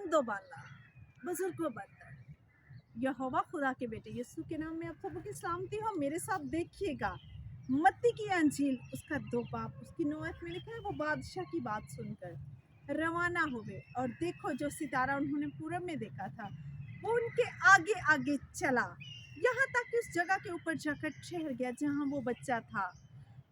दोबाला बुजुर्गों बंदर यहोवा खुदा के बेटे यीशु के नाम में आप सबको की सलामती हो। मेरे साथ देखिएगा मत्ती की अंजील उसका 2 बाब उसकी 9 आयत में लिखा है, वो बादशाह की बात सुनकर रवाना हुए और देखो जो सितारा उन्होंने पूरब में देखा था वो उनके आगे आगे चला, यहाँ तक कि उस जगह के ऊपर जाकर ठहर गया जहाँ वो बच्चा था।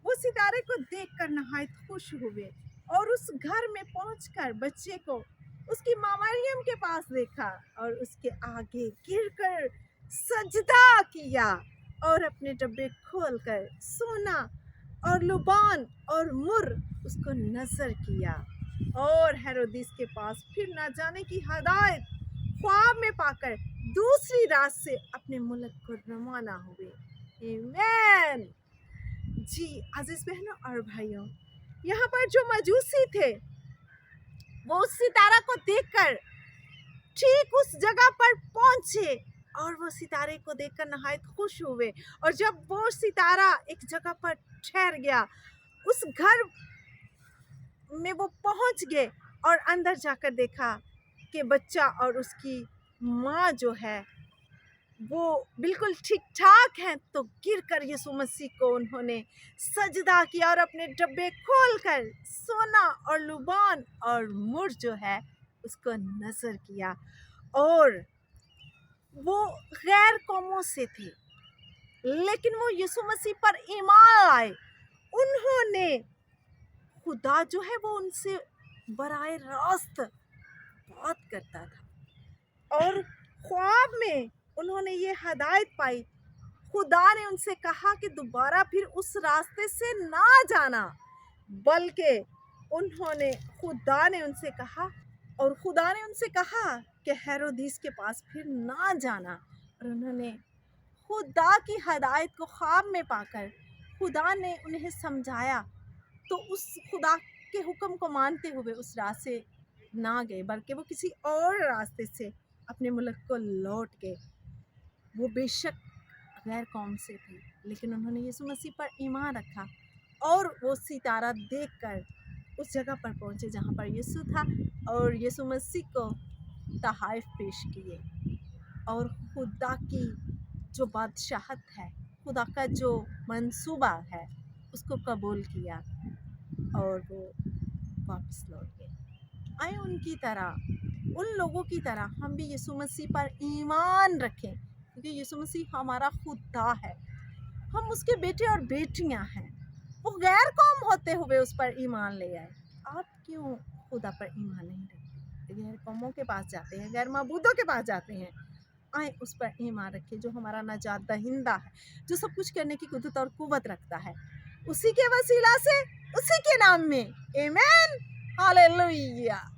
वो सितारे को देखकर नहायत खुश हुए और उस घर में पहुंचकर बच्चे को उसकी माँ मरियम के पास देखा और उसके आगे गिरकर सजदा किया और अपने डब्बे खोलकर सोना और लुबान और मुर उसको नजर किया और हेरोदिस के पास फिर ना जाने की हदायत ख्वाब में पाकर दूसरी रात से अपने मुल्क को रवाना हुए। आमीन। जी अजीज बहनों और भाइयों, यहाँ पर जो मजूसी थे वो उस सितारा को देखकर ठीक उस जगह पर पहुंचे और वो सितारे को देखकर नहायत खुश हुए। और जब वो सितारा एक जगह पर ठहर गया, उस घर में वो पहुंच गए और अंदर जाकर देखा कि बच्चा और उसकी माँ जो है वो बिल्कुल ठीक ठाक हैं, तो गिरकर यीशु मसीह को उन्होंने सजदा किया और अपने डब्बे खोलकर सोना और लुबान और मुर जो है उसको नजर किया। और वो गैर कौमों से थे लेकिन वो यीशु मसीह पर ईमान लाए। उन्होंने खुदा जो है वो उनसे बराए रास्त बात करता था और ख्वाब में उन्होंने ये हदायत पाई, खुदा ने उनसे कहा कि दोबारा फिर उस रास्ते से ना जाना, बल्कि खुदा ने उनसे कहा कि हेरोदिस के पास फिर ना जाना। और उन्होंने खुदा की हदायत को ख्वाब में पाकर खुदा ने उन्हें समझाया, तो उस खुदा के हुक्म को मानते हुए उस रास्ते ना गए बल्कि वो किसी और रास्ते से अपने मुल्क को लौट गए। वो बेशक गैर कौम से थे लेकिन उन्होंने यीशु मसीह पर ईमान रखा और वो सितारा देखकर उस जगह पर पहुंचे जहाँ पर यीशु था और यीशु मसीह को तहाइफ पेश किए और खुदा की जो बादशाहत है, खुदा का जो मंसूबा है उसको कबूल किया और वो वापस लौट गए। आए उनकी तरह, उन लोगों की तरह हम भी यीशु मसीह पर ईमान रखें, क्योंकि यीशु मसीह हमारा खुदा है, हम उसके बेटे और बेटियां हैं। वो गैर कौम होते हुए उस पर ईमान ले आए। आप क्यों खुदा पर ईमान नहीं रखते? गैर कौमों के पास जाते हैं, गैर माबूदों के पास जाते हैं। आए उस पर ईमान रखें जो हमारा नजात दहिंदा है, जो सब कुछ करने की कुदरत और कुव्वत रखता है। उसी के वसीला से, उसी के नाम में। आमीन। हालेलुया।